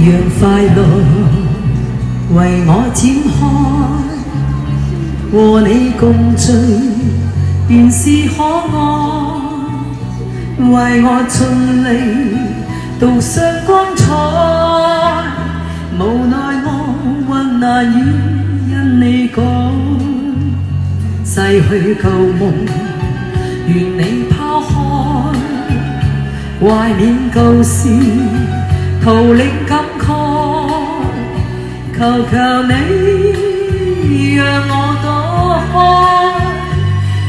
讓快樂為我展開，和你共聚便是可愛，為我盡力導上光彩。無奈我還難以因你改，逝去舊夢願你拋開，懷念舊事徒令感慨。求求你讓我躲開，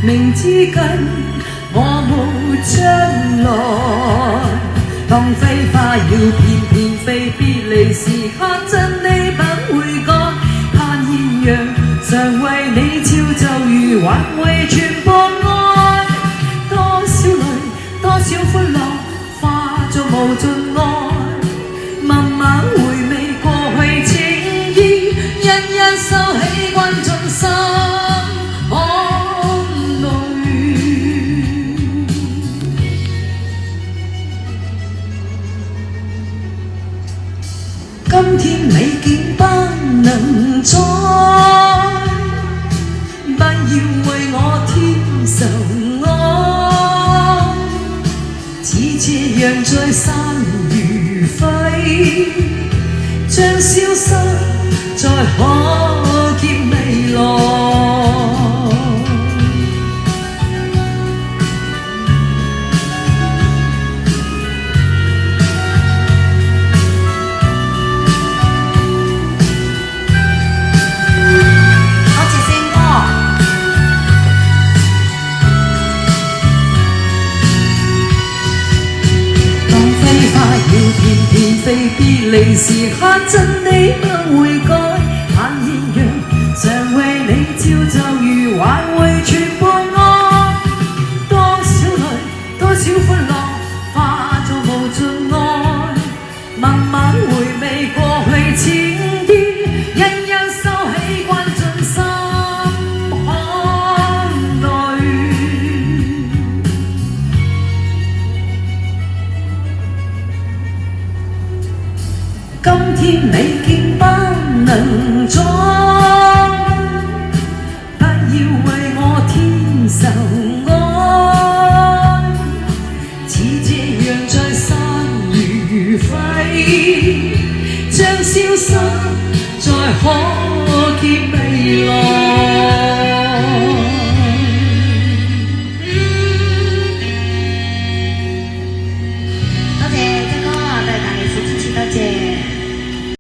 明知跟我沒將來。當飛花要翩翩飛，別離時刻真的不會改。盼豔陽常為你照，就如還為全部愛。多少淚，多少歡樂，化作無盡愛。慢慢回味過去情意，一一收起，關進心坎裏。今天你竟不能再，不要為我添愁愛，似這樣再散如揮，將消失再可見未來。翩翩飛，別離時刻真的不會改。盼豔陽常為你照，就如還會全部愛。多少淚，多少歡樂，化作無盡愛。慢慢回味過去情意，一一收起，關進心坎裏。今天你竟不能再，不要為我添愁愛，似這樣再散如揮，將消失再可見未來。多謝真哥啊，對大力士支持，多謝。